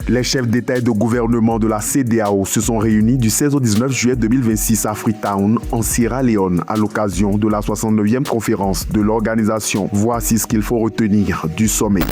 Les chefs d'État et de gouvernement de la CEDEAO se sont réunis du 16 au 19 juillet 2026 à Freetown, en Sierra Leone, à l'occasion de la 69e conférence de l'organisation. Voici ce qu'il faut retenir du sommet.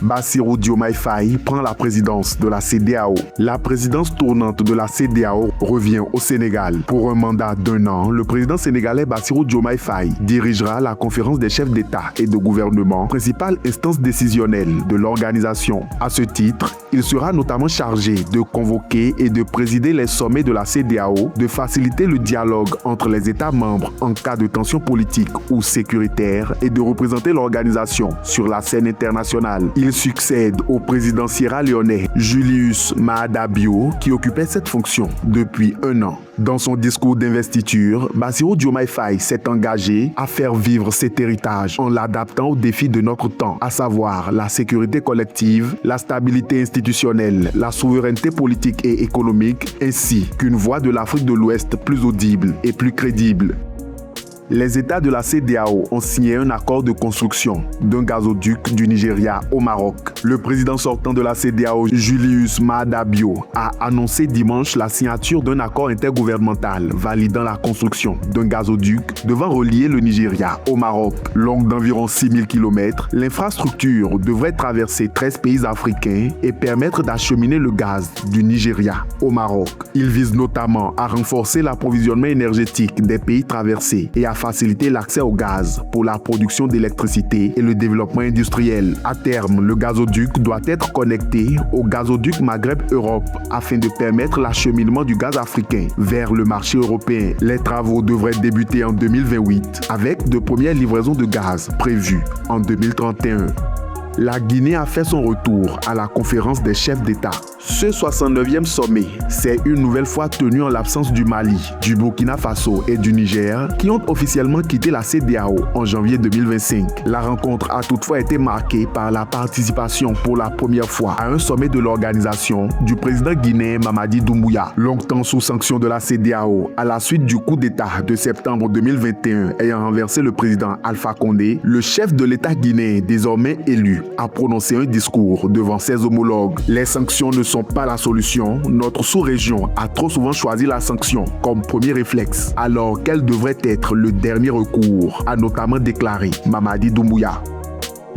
Bassirou Diomaye Faye prend la présidence de la CEDEAO. La présidence tournante de la CEDEAO revient au Sénégal. Pour un mandat d'1 an, le président sénégalais Bassirou Diomaye Faye dirigera la conférence des chefs d'État et de gouvernement, principale instance décisionnelle de l'organisation. À ce titre, il sera notamment chargé de convoquer et de présider les sommets de la CEDEAO, de faciliter le dialogue entre les États membres en cas de tension politique ou sécuritaire et de représenter l'organisation sur la scène internationale. Il succède au président sierra-léonais Julius Maada Bio qui occupait cette fonction depuis 1 an. Dans son discours d'investiture, Bassirou Diomaye Faye s'est engagé à faire vivre cet héritage en l'adaptant aux défis de notre temps, à savoir la sécurité collective, la stabilité institutionnelle, la souveraineté politique et économique, ainsi qu'une voix de l'Afrique de l'Ouest plus audible et plus crédible. Les États de la CEDEAO ont signé un accord de construction d'un gazoduc du Nigeria au Maroc. Le président sortant de la CEDEAO, Julius Maada Bio, a annoncé dimanche la signature d'un accord intergouvernemental validant la construction d'un gazoduc devant relier le Nigeria au Maroc. Longue d'environ 6000 km, l'infrastructure devrait traverser 13 pays africains et permettre d'acheminer le gaz du Nigeria au Maroc. Il vise notamment à renforcer l'approvisionnement énergétique des pays traversés et à faciliter l'accès au gaz pour la production d'électricité et le développement industriel. À terme, le gazoduc doit être connecté au gazoduc Maghreb-Europe afin de permettre l'acheminement du gaz africain vers le marché européen. Les travaux devraient débuter en 2028 avec de premières livraisons de gaz prévues en 2031. La Guinée a fait son retour à la conférence des chefs d'État. Ce 69e sommet s'est une nouvelle fois tenu en l'absence du Mali, du Burkina Faso et du Niger qui ont officiellement quitté la CEDEAO en janvier 2025. La rencontre a toutefois été marquée par la participation pour la première fois à un sommet de l'organisation du président guinéen Mamadi Doumbouya, longtemps sous sanction de la CEDEAO à la suite du coup d'État de septembre 2021 ayant renversé le président Alpha Condé. Le chef de l'État guinéen, désormais élu, a prononcé un discours devant ses homologues. Les sanctions ne sont pas la solution. Notre sous-région a trop souvent choisi la sanction comme premier réflexe, alors qu'elle devrait être le dernier recours, a notamment déclaré Mamadi Doumbouya.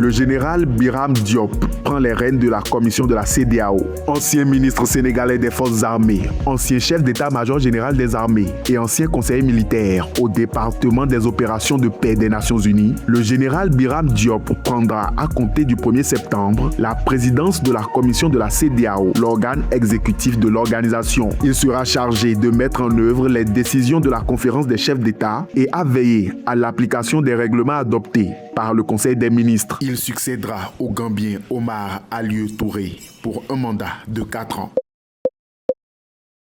Le général Biram Diop prend les rênes de la commission de la CEDEAO. Ancien ministre sénégalais des Forces armées, ancien chef d'état-major général des armées et ancien conseiller militaire au département des opérations de paix des Nations Unies, le général Biram Diop prendra à compter du 1er septembre la présidence de la commission de la CEDEAO, l'organe exécutif de l'organisation. Il sera chargé de mettre en œuvre les décisions de la conférence des chefs d'État et à veiller à l'application des règlements adoptés par le Conseil des ministres. Il succédera au Gambien Omar Alieu Touré pour un mandat de 4 ans.